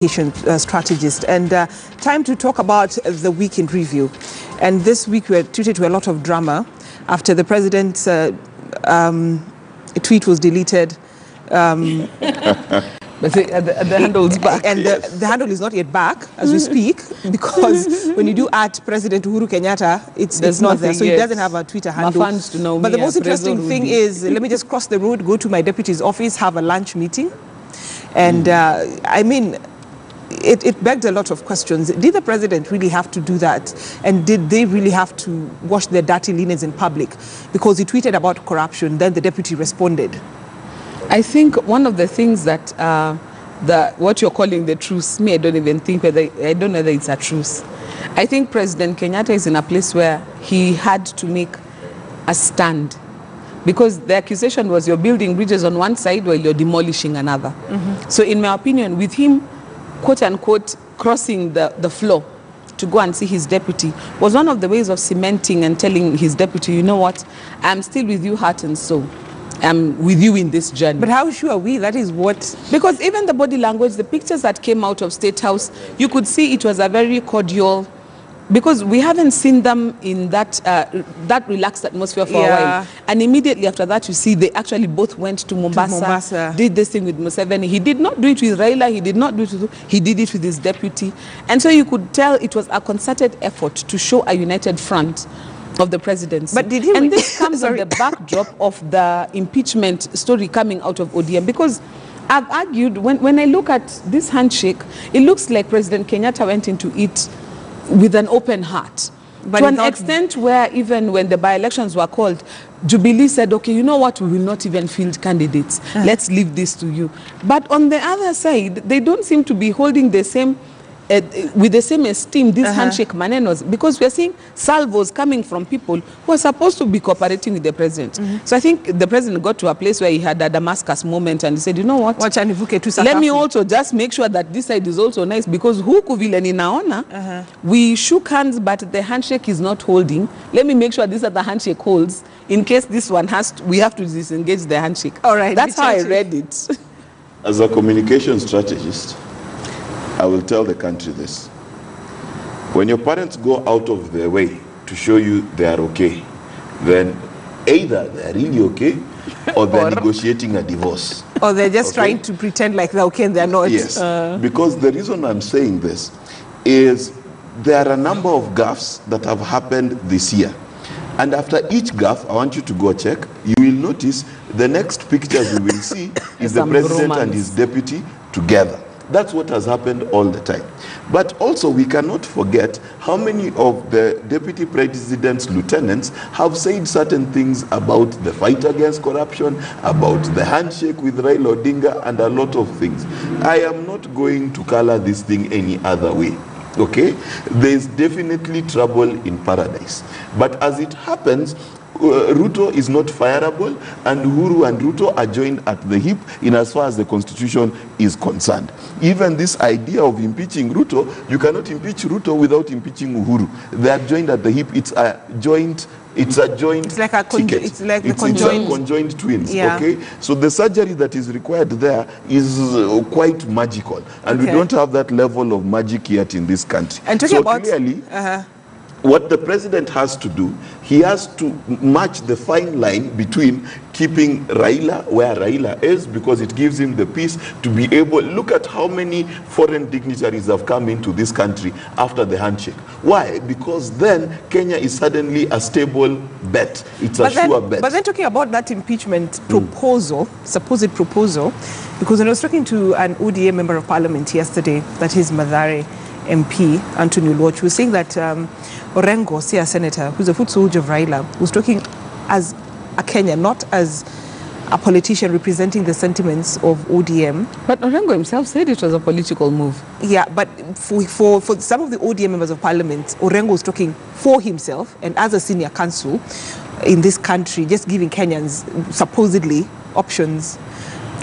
strategist, and time to talk about the week in review. And this week we are treated to a lot of drama after the president's tweet was deleted. But the handle's back. And the handle is not yet back as we speak, because when you do at President Uhuru Kenyatta, it's not there. So he doesn't have a Twitter handle. My fans to know but me, the most interesting thing is, let me just cross the road, go to my deputy's office, have a lunch meeting. And I mean, it begged a lot of questions. Did the president really have to do that? And did they really have to wash their dirty linens in public? Because he tweeted about corruption, then the deputy responded. I think one of the things that what you're calling the truce, I don't even think I don't know whether it's a truce. I think President Kenyatta is in a place where he had to make a stand, because the accusation was you're building bridges on one side while you're demolishing another. So in my opinion, with him, quote unquote, crossing the floor to go and see his deputy was one of the ways of cementing and telling his deputy, you know what, I'm still with you heart and soul. I'm with you in this journey. But how sure are we? That is what... Because even the body language, the pictures that came out of State House, you could see it was a very cordial, because we haven't seen them in that relaxed atmosphere for a while. And immediately after that, you see they actually both went to Mombasa, did this thing with Museveni. He did not do it with Raila, he did not do it with... He did it with his deputy. And so you could tell it was a concerted effort to show a united front of the presidency. But did he... And this comes on the backdrop of the impeachment story coming out of ODM, because I've argued, when I look at this handshake, it looks like President Kenyatta went into it with an open heart. But to an extent where even when the by-elections were called, Jubilee said, okay, you know what, we will not even field candidates. Let's leave this to you. But on the other side, they don't seem to be holding the same with the same esteem, these handshake manenos, because we are seeing salvos coming from people who are supposed to be cooperating with the president. So I think the president got to a place where he had a Damascus moment and he said, you know what, let me also just make sure that this side is also nice, because huku vile ninaona, we shook hands but the handshake is not holding. Let me make sure this other handshake holds in case this one we have to disengage the handshake. All right, that's how I read it. As a communication strategist, I will tell the country this. When your parents go out of their way to show you they are okay, then either they're really okay or they're negotiating a divorce. Or they're just trying to pretend like they're okay and they're not. Yes, because the reason I'm saying this is there are a number of gaffes that have happened this year. And after each gaffe, I want you to go check, you will notice the next pictures we will see is the president and his deputy together. That's what has happened all the time. But also we cannot forget how many of the deputy president's lieutenants have said certain things about the fight against corruption, about the handshake with Raila Odinga, and a lot of things. I am not going to color this thing any other way. Okay? There's definitely trouble in paradise. But as it happens, Ruto is not fireable, and Uhuru and Ruto are joined at the hip in as far as the constitution is concerned. Even this idea of impeaching Ruto, you cannot impeach Ruto without impeaching Uhuru. They are joined at the hip. It's a joint it's like a ticket. It's like it's conjoined twins. Okay, so the surgery that is required there is quite magical, and we don't have that level of magic yet in this country. And talking about clearly, what the president has to do, he has to match the fine line between keeping Raila where Raila is, because it gives him the peace to be able... Look at how many foreign dignitaries have come into this country after the handshake. Why? Because then Kenya is suddenly a stable bet. It's a sure bet. But then talking about that impeachment proposal, supposed proposal, because when I was talking to an ODM member of parliament yesterday, that is Mathare MP, Anthony Oluoch, was saying that Orengo, a senator, who's a foot soldier of Raila, was talking as a Kenyan, not as a politician representing the sentiments of ODM. But Orengo himself said it was a political move. Yeah, but for some of the ODM members of parliament, Orengo was talking for himself and as a senior counsel in this country, just giving Kenyans supposedly options.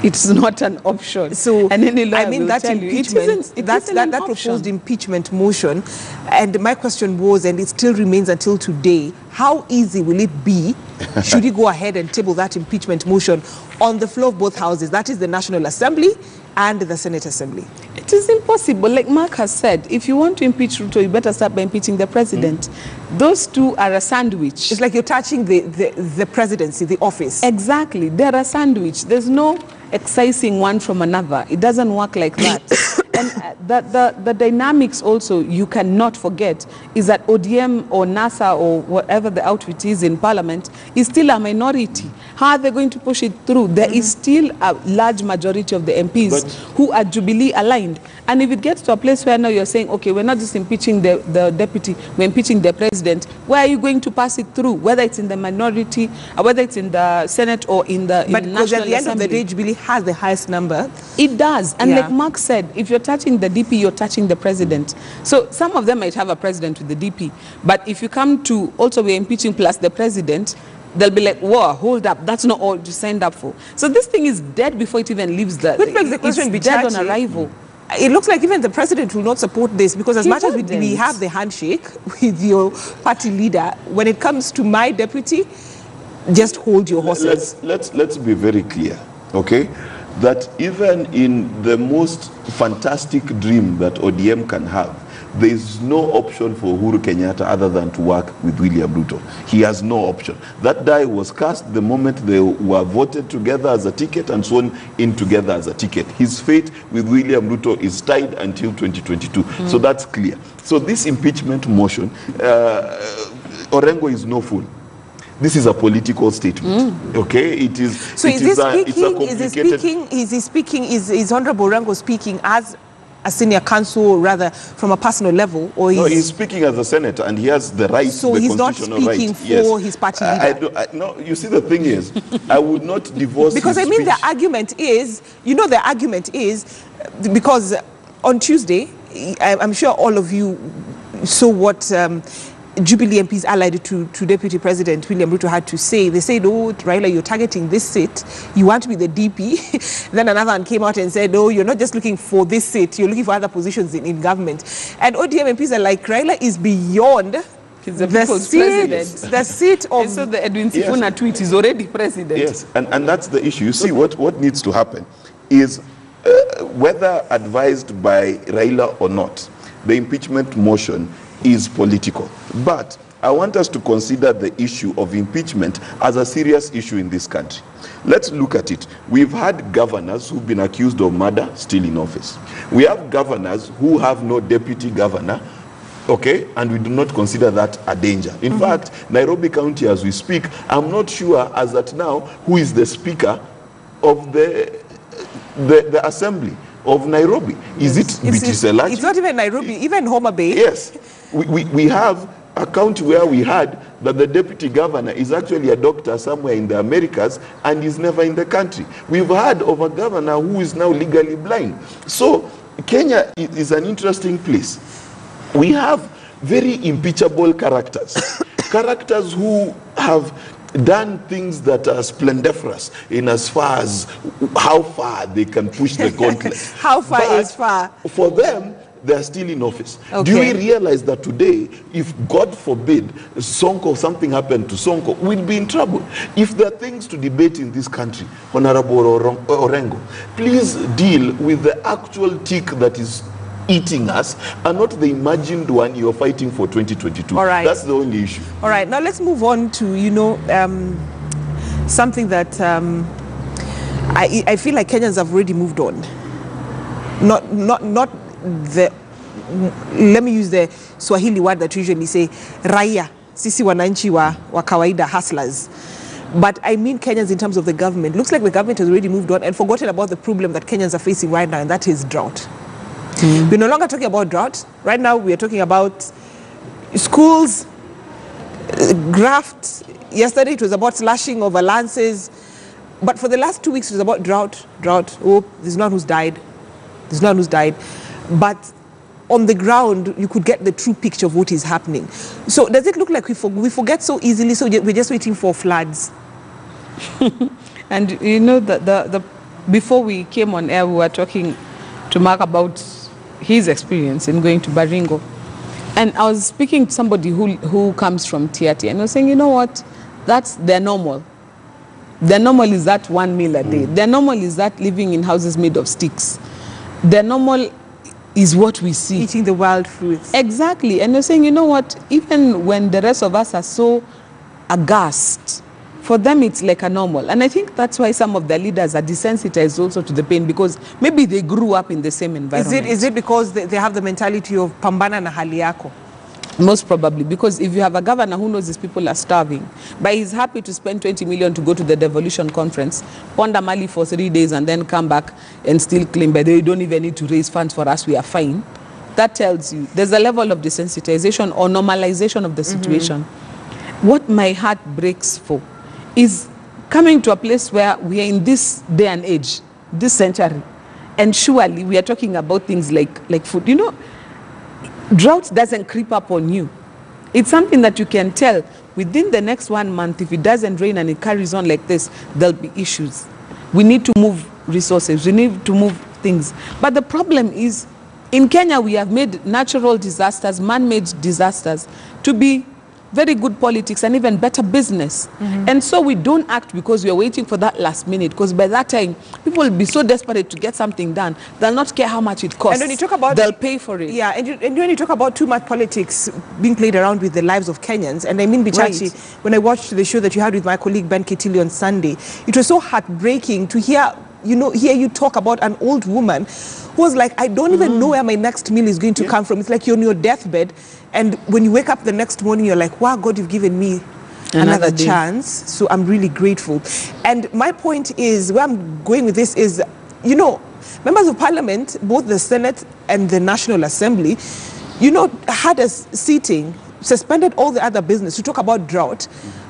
It's not an option. So, and any I mean, that impeachment, that proposed impeachment motion, and my question was, and it still remains until today, how easy will it be, should he go ahead and table that impeachment motion on the floor of both houses, that is the National Assembly and the Senate Assembly? It is impossible. Like Mark has said, if you want to impeach Ruto, you better start by impeaching the president. Those two are a sandwich. It's like you're touching the presidency, the office. Exactly. They're a sandwich. There's no excising one from another. It doesn't work like that. And the dynamics also, you cannot forget, is that ODM or NASA or whatever the outfit is in parliament is still a minority. How are they going to push it through? There is still a large majority of the MPs who are Jubilee aligned. And if it gets to a place where now you're saying, okay, we're not just impeaching the deputy, we're impeaching the president, where are you going to pass it through? Whether it's in the minority, or whether it's in the Senate or in the But National at the end Assembly. of the day, Jubilee has the highest number. It does. And Yeah. like Mark said, if you're touching the DP, you're touching the president. So some of them might have a president with the DP. But if you come to also we're impeaching plus the president, they'll be like, whoa, hold up. That's not all you signed up for. So this thing is dead before it even leaves the... Which makes the question be dead on touchy. arrival. It looks like even the president will not support this, because as He much as we wouldn't. have the handshake with your party leader, when it comes to my deputy, just hold your horses. Let's be very clear, okay? That even in the most fantastic dream that ODM can have, there is no option for Uhuru Kenyatta other than to work with William Ruto. He has no option. That die was cast the moment they were voted together as a ticket and sworn in together as a ticket. His fate with William Ruto is tied until 2022. So that's clear. So this impeachment motion, Orengo is no fool. This is a political statement, okay? It is. So it is a speaking, is Honorable Orengo speaking as a senior counsel, or rather from a personal level, or No, he's speaking as a senator, and he has the right. So the he's not constitutional speaking right. for his party leader. No, you see, the thing is, I would not divorce. Because his I mean, speech. the argument is, the argument is, because on Tuesday, I'm sure all of you saw what Jubilee MPs allied to Deputy President William Ruto had to say. They said, oh, Raila, you're targeting this seat. You want to be the DP. Then another one came out and said, oh, you're not just looking for this seat. You're looking for other positions in government. And ODM MPs are like, Raila is beyond He's the the people's seat, president. the seat of... So the Edwin Sifuna tweet is already president. Yes, and that's the issue. You see, what needs to happen is, whether advised by Raila or not, the impeachment motion is political. But I want us to consider the issue of impeachment as a serious issue in this country. Let's look at it. We've had governors who've been accused of murder still in office. We have governors who have no deputy governor, okay, and we do not consider that a danger. In fact, Nairobi County, as we speak, I'm not sure as at now who is the speaker of the assembly of Nairobi. Is it Biti Selachi? It's not even Nairobi, even Homa Bay. Yes. We have a county where we had that the deputy governor is actually a doctor somewhere in the Americas and is never in the country. We've heard of a governor who is now legally blind. So Kenya is an interesting place. We have very impeachable characters. Characters who have done things that are splendiferous in as far as how far they can push the gauntlet. How far But is far? For them, they are still in office. Okay. Do we realize that today, if God forbid Sonko, something happened to Sonko, we'll be in trouble? If there are things to debate in this country, Honorable Orengo, please deal with the actual tick that is eating us and not the imagined one you're fighting for 2022. All right. That's the only issue. All right, now let's move on to, something that I feel like Kenyans have already moved on. Not the, let me use the Swahili word that we usually say, raia, sisi wananchi wa kawaida, hustlers. But I mean Kenyans in terms of the government. Looks like the government has already moved on and forgotten about the problem that Kenyans are facing right now, and that is drought. We're no longer talking about drought. Right now we are talking about schools, graft. Yesterday it was about slashing of allowances. But for the last 2 weeks it was about drought. Oh, there's no one who's died. There's no one who's died. But on the ground, you could get the true picture of what is happening. So does it look like we forget so easily, so we're just waiting for floods? And you know, before we came on air, we were talking to Mark about his experience in going to Baringo. And I was speaking to somebody who comes from Tiati, and I was saying, you know what, that's their normal. Their normal is that 1 meal a day. Their normal is that living in houses made of sticks. Their normal is what we see. Eating the wild fruits. Exactly. And you're saying, you know what, even when the rest of us are so aghast, for them it's like a normal. And I think that's why some of the leaders are desensitized also to the pain, because maybe they grew up in the same environment. Is it because they have the mentality of pambana na hali yako? Most probably, because if you have a governor who knows these people are starving, but he's happy to spend 20 million to go to the devolution conference, ponder Mali for 3 days and then come back and still claim, but they don't even need to raise funds for us, we are fine. That tells you there's a level of desensitization or normalization of the situation. What my heart breaks for is coming to a place where we are in this day and age, this century, and surely we are talking about things like food. You know, drought doesn't creep up on you. It's something that you can tell within the next 1 month. If it doesn't rain and it carries on like this, there'll be issues. We need to move resources. We need to move things. But the problem is, in Kenya, we have made natural disasters, man-made disasters, to be very good politics and even better business. And so we don't act because we are waiting for that last minute, because by that time, people will be so desperate to get something done, they'll not care how much it costs. And when you talk about, they'll pay for it. Yeah, and when you talk about too much politics being played around with the lives of Kenyans, and I mean, Bichachi, Right. when I watched the show that you had with my colleague Ben Kitili on Sunday, it was so heartbreaking to hear you talk about an old woman who was like, I don't even know where my next meal is going to come from. It's like you're on your deathbed, and when you wake up the next morning, you're like, wow, God, you've given me another day. chance. So I'm really grateful. And my point is, where I'm going with this is, members of parliament, both the Senate and the National Assembly, had us sitting, suspended all the other business to talk about drought.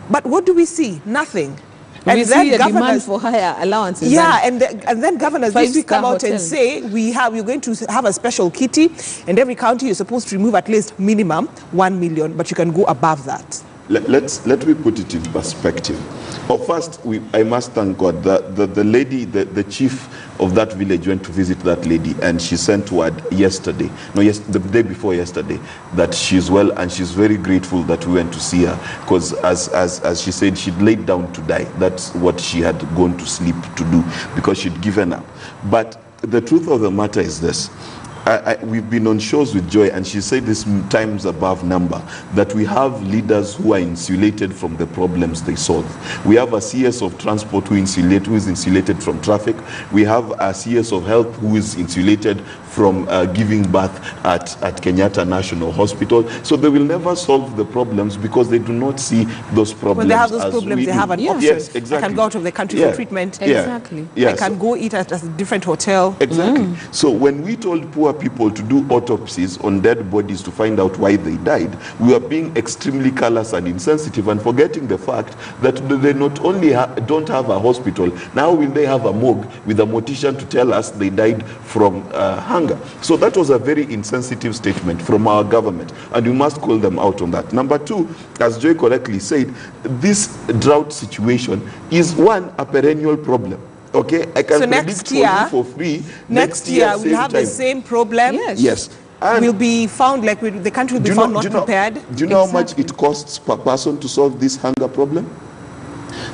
But what do we see? Nothing. We see a demand for higher allowances. Yeah, and then governors this week come out and say we're going to have a special kitty, and every county you're supposed to remove at least minimum 1 million, but you can go above that. Let me put it in perspective. First, I must thank God that the lady, the chief of that village went to visit that lady, and she sent word the day before yesterday, that she's well, and she's very grateful that we went to see her, because as she said, she'd laid down to die. That's what she had gone to sleep to do, because she'd given up. But the truth of the matter is this. We've been on shows with Joy, and she said this times above number, that we have leaders who are insulated from the problems they solve. We have a CS of transport who is insulated from traffic. We have a CS of health who is insulated from giving birth at Kenyatta National Hospital. So they will never solve the problems because they do not see those problems. When they have those problems, they have an option. Yes, exactly. I can go out of the country for treatment. Exactly. Yeah. I can go eat at a different hotel. Exactly. So when we told poor people to do autopsies on dead bodies to find out why they died, we are being extremely callous and insensitive, and forgetting the fact that they not only don't have a hospital, now will they have a morgue with a mortician to tell us they died from hunger. So that was a very insensitive statement from our government, and we must call them out on that. Number two, as Joy correctly said, this drought situation is a perennial problem. Okay, I can predict for you for free. Next year we'll have the same problem. Yes. And we'll be found like the country will be found not prepared. Do you know how much it costs per person to solve this hunger problem?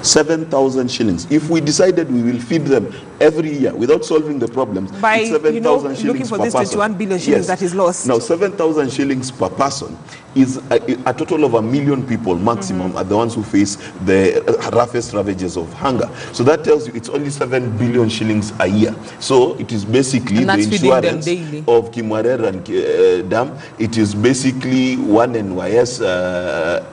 7,000 shillings. If we decided we will feed them every year without solving the problems, by 7,000 shillings looking for per this person. 21 billion shillings that is lost. Now 7,000 shillings per person is a total of 1 million people maximum are the ones who face the roughest ravages of hunger. So that tells you it's only 7 billion shillings a year. So it is basically the insurance of Kimwarer and Dam. It is basically one NYS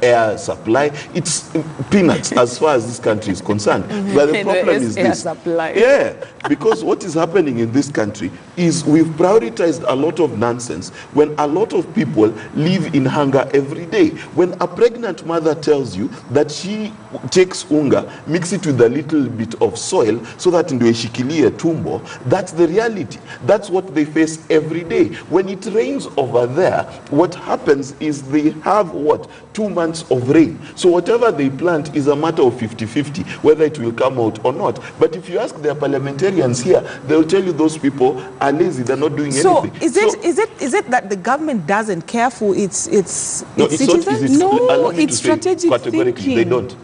air supply. It's peanuts as far as this country is concerned. But the problem is this. Yeah, because what is happening in this country is we've prioritized a lot of nonsense when a lot of people live in hunger every day. When a pregnant mother tells you that she takes unga, mix it with a little bit of soil so that ndio ishikilie tumbo, that's the reality. That's what they face every day. When it rains over there, what happens is they have 2 months of rain. So whatever they plant is a matter of 50-50, whether it will come out or not. But if you ask their parliamentarians here, they'll tell you those people are lazy, they're not doing anything. So is it that the government doesn't care for its citizens? No, it's strategic thinking. They don't.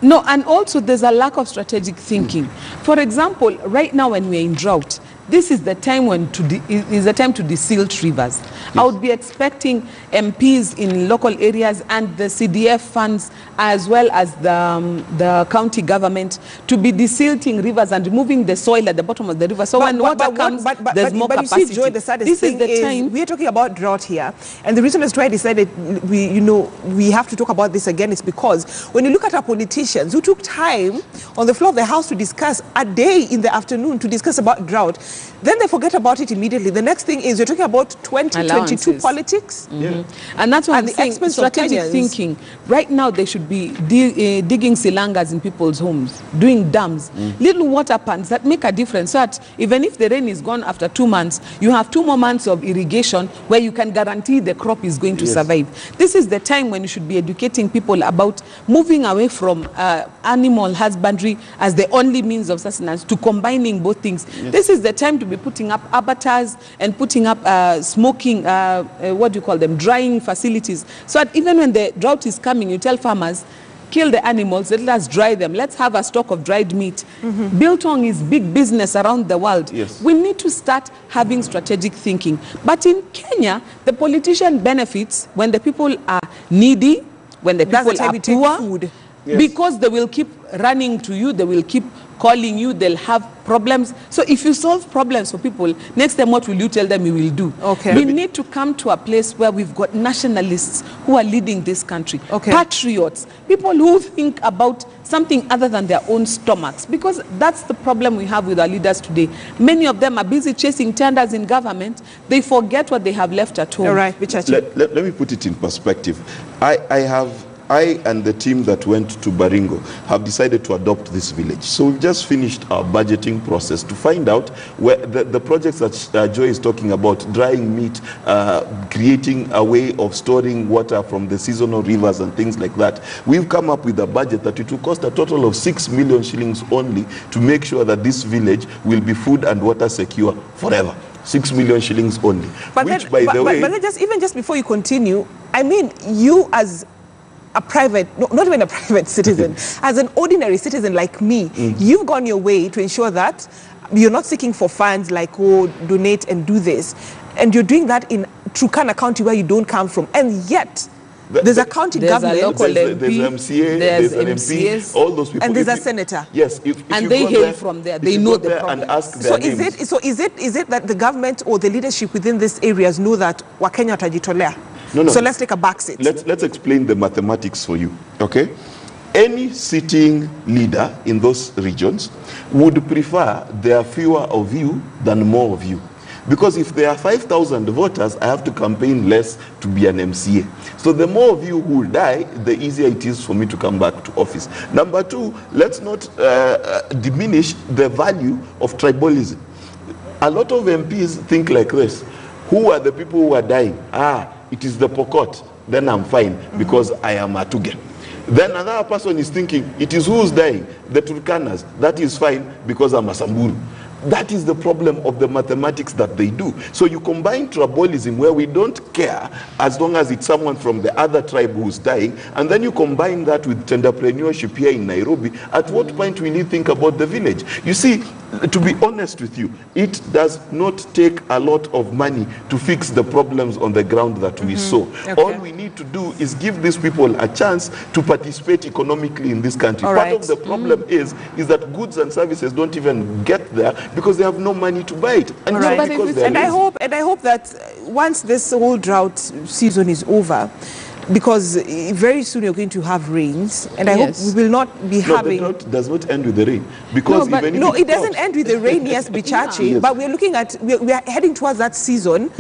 No, and also there's a lack of strategic thinking. For example, right now when we're in drought, this is the time when is the time to desilt rivers. Yes. I would be expecting MPs in local areas and the CDF funds, as well as the county government, to be desilting rivers and removing the soil at the bottom of the river. So when water comes, there's more capacity. You see, Joy, the saddest thing is we are talking about drought here, and the reason as to why I decided we have to talk about this again is because when you look at our politicians who took time on the floor of the House to discuss a day in the afternoon to discuss about drought, then they forget about it immediately. The next thing is you're talking about 2022 politics. Yeah. And that's why I'm saying strategic thinking. Right now they should be digging silangas in people's homes, doing dams, little water pans that make a difference, so that even if the rain is gone after 2 months, you have 2 more months of irrigation where you can guarantee the crop is going to survive. This is the time when you should be educating people about moving away from animal husbandry as the only means of sustenance to combining both things. Yes. This is the time to be putting up abattoirs and putting up smoking, what do you call them, drying facilities, so that even when the drought is coming, you tell farmers, kill the animals, let us dry them, let's have a stock of dried meat. Biltong is big business around the world. Yes. We need to start having strategic thinking. But in Kenya, the politician benefits when the people are needy, when the people are poor, food. Yes. Because they will keep running to you, they will keep calling you, they'll have problems. So if you solve problems for people, next time what will you tell them you will do? Okay. We need to come to a place where we've got nationalists who are leading this country. Okay. Patriots, people who think about something other than their own stomachs, because that's the problem we have with our leaders today. Many of them are busy chasing tenders in government. They forget what they have left at home. All right. Let me put it in perspective. I and the team that went to Baringo have decided to adopt this village. So we've just finished our budgeting process to find out where the projects that Joy is talking about, drying meat, creating a way of storing water from the seasonal rivers and things like that. We've come up with a budget that it will cost a total of 6 million shillings only to make sure that this village will be food and water secure forever. 6 million shillings only. But which, by the way... But just before you continue, I mean, you as a private, not even a private citizen, as an ordinary citizen like me, you've gone your way to ensure that you're not seeking for funds like, oh, donate and do this. And you're doing that in Turkana County where you don't come from. And yet, there's a county government, there's MCA, there's an MP, all those people. And there's a senator. Yes. And they hail from there. They know the problem. And ask their names. So is it that the government or the leadership within these areas know that Wakenya watajitolea? No. So let's take a back seat. Let's explain the mathematics for you, okay? Any sitting leader in those regions would prefer there are fewer of you than more of you. Because if there are 5,000 voters, I have to campaign less to be an MCA. So the more of you who will die, the easier it is for me to come back to office. Number two, let's not diminish the value of tribalism. A lot of MPs think like this. Who are the people who are dying? It is the Pokot, then I'm fine because I am Atugen. Then another person is thinking, it is who's dying? The Turkanas, that is fine because I'm a Samburu. That is the problem of the mathematics that they do. So you combine tribalism where we don't care as long as it's someone from the other tribe who's dying, and then you combine that with entrepreneurship here in Nairobi. At what point will you think about the village? You see, to be honest with you, it does not take a lot of money to fix the problems on the ground that we saw. Okay. All we need to do is give these people a chance to participate economically in this country. Part of the problem is that goods and services don't even get there because they have no money to buy it. And, I hope that once this whole drought season is over, because very soon you're going to have rains, and I hope we will not be having... No, the drought does not end with the rain. Because it doesn't end with the rain, yes, Bichachi, yes. But we're looking at, we are heading towards that season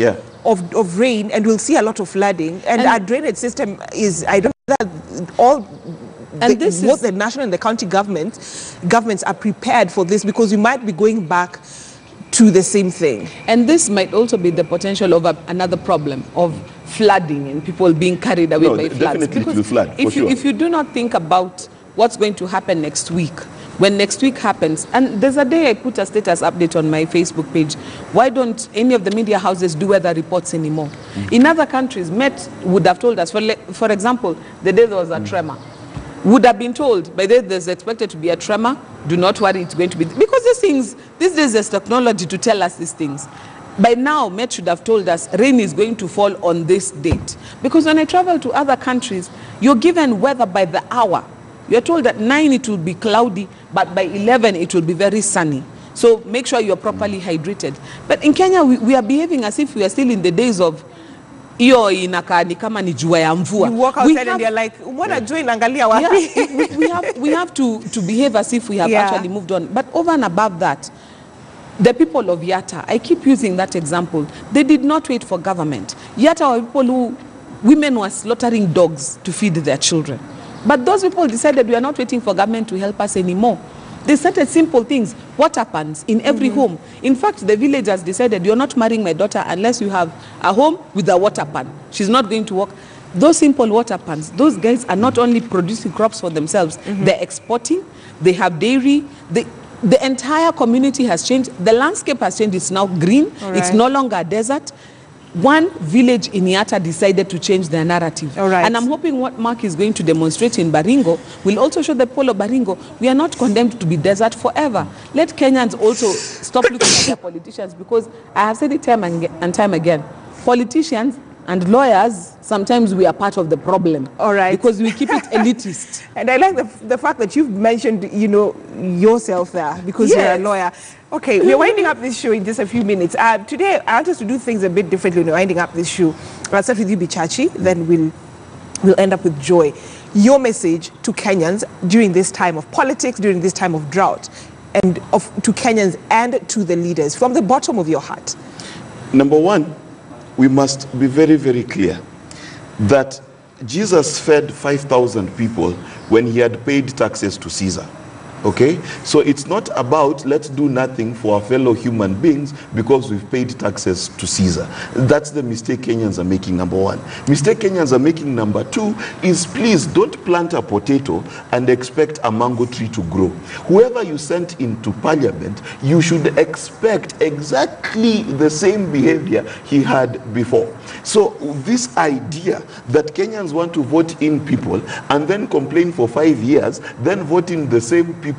of rain, and we'll see a lot of flooding, and our drainage system is, I don't know that all... And both the national and the county governments are prepared for this, because we might be going back to the same thing. And this might also be the potential of another problem of flooding and people being carried away by floods. Definitely it will flood, if you do not think about what's going to happen next week, when next week happens, and there's a day I put a status update on my Facebook page, why don't any of the media houses do weather reports anymore? In other countries, Met would have told us, for example, the day there was a tremor, would have been told, by the way, there's expected to be a tremor, do not worry, it's going to be, because these things, these days there's technology to tell us these things. By now, Met should have told us rain is going to fall on this date. Because when I travel to other countries, you're given weather by the hour. You're told at 9 it will be cloudy, but by 11 it will be very sunny. So make sure you're properly hydrated. But in Kenya, we are behaving as if we are still in the days of iyo inakaa ni kama ni jua ya mvua. You walk outside and you're like, what are doing angalia wapi? We have to behave as if we have actually moved on. But over and above that, the people of Yatta, I keep using that example, they did not wait for government. Yatta were people who, women were slaughtering dogs to feed their children. But those people decided we are not waiting for government to help us anymore. They started simple things, water pans in every home. In fact, the villagers decided, you're not marrying my daughter unless you have a home with a water pan. She's not going to work. Those simple water pans, those guys are not only producing crops for themselves, they're exporting, they have dairy, the entire community has changed. The landscape has changed. It's now green. Right. It's no longer a desert. One village in Yatta decided to change their narrative. Right. And I'm hoping what Mark is going to demonstrate in Baringo will also show the people of Baringo we are not condemned to be desert forever. Let Kenyans also stop looking at their politicians, because I have said it time and time again. Politicians and lawyers, sometimes we are part of the problem. All right. Because we keep it elitist. And I like the fact that you've mentioned, you know, yourself there, because you're a lawyer. Okay, we're winding up this show in just a few minutes. Today, I want us to do things a bit differently when we're winding up this show. I'll start with you, Bichachi, then we'll end up with Joy. Your message to Kenyans during this time of politics, during this time of drought, and to Kenyans and to the leaders, from the bottom of your heart. Number one, we must be very, very clear that Jesus fed 5,000 people when he had paid taxes to Caesar. Okay? So it's not about let's do nothing for our fellow human beings because we've paid taxes to Caesar. That's the mistake Kenyans are making, number one. Mistake Kenyans are making, number two, is please don't plant a potato and expect a mango tree to grow. Whoever you sent into parliament, you should expect exactly the same behavior he had before. So this idea that Kenyans want to vote in people and then complain for 5 years, then vote in the same people,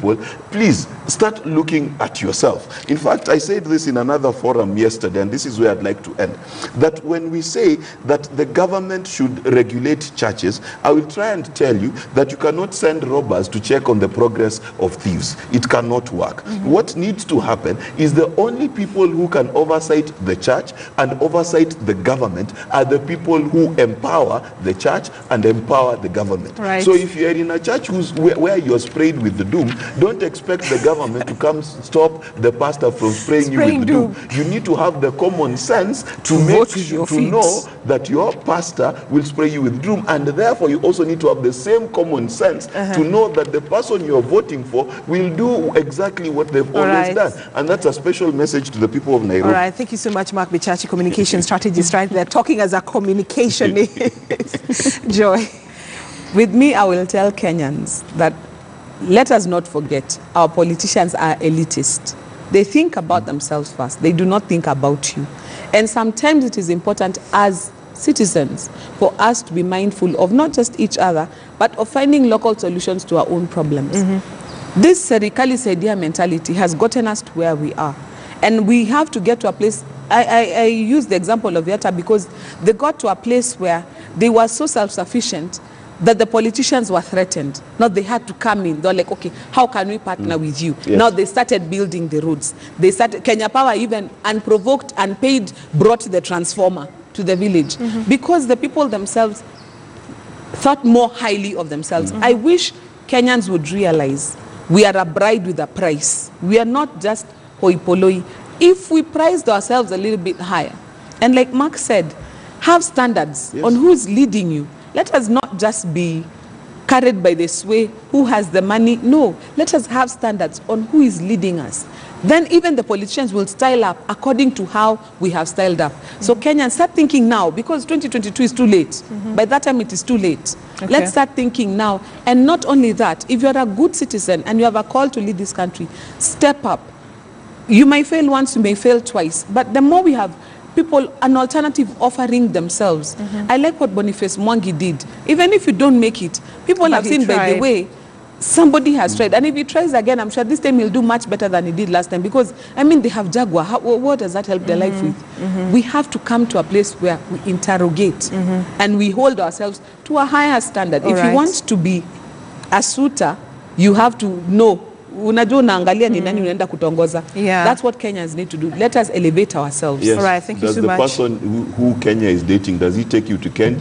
please start looking at yourself. In fact, I said this in another forum yesterday, and this is where I'd like to end, that when we say that the government should regulate churches, I will try and tell you that you cannot send robbers to check on the progress of thieves. It cannot work. What needs to happen is the only people who can oversight the church and oversight the government are the people who empower the church and empower the government. Right. So if you're in a church where you're sprayed with the doom, don't expect the government to come stop the pastor from spraying you with the doom. You need to have the common sense to make sure to know that your pastor will spray you with doom, and therefore you also need to have the same common sense to know that the person you're voting for will do exactly what they've always done. And that's a special message to the people of Nairobi. All right, thank you so much, Mark Bichachi, communication strategist, right there, talking as a communicationist. Joy. With me, I will tell Kenyans that let us not forget our politicians are elitist. They think about themselves first. They do not think about you. And sometimes it is important as citizens for us to be mindful of not just each other, but of finding local solutions to our own problems. This serikali saidia mentality has gotten us to where we are. And we have to get to a place, I use the example of Yatta because they got to a place where they were so self-sufficient that the politicians were threatened. Now they had to come in. They're like, okay, how can we partner with you? Yes. Now they started building the roads. They started, Kenya Power even unprovoked, unpaid, brought the transformer to the village because the people themselves thought more highly of themselves. I wish Kenyans would realize we are a bride with a price. We are not just hoi polloi. If we priced ourselves a little bit higher, and like Mark said, have standards on who's leading you. Let us not just be carried by the sway, who has the money. No, let us have standards on who is leading us. Then even the politicians will style up according to how we have styled up. So Kenyans, start thinking now, because 2022 is too late. By that time, it is too late. Let's start thinking now. And not only that, if you're a good citizen and you have a call to lead this country, step up. You may fail once, you may fail twice. But the more we have people an alternative offering themselves. I like what Boniface Mwangi did. Even if you don't make it, people have seen, by the way, somebody has tried, and if he tries again, I'm sure this time he'll do much better than he did last time, because I mean they have Jaguar. What does that help their life with? We have to come to a place where we interrogate and we hold ourselves to a higher standard. If you want to be a suitor, you have to know. Unajua unaangalia ni nani unaenda kutongoza. That's what Kenyans need to do. Let us elevate ourselves. Yes. All right, thank you so much. Does the person who Kenya is dating, does he take you to Kenya?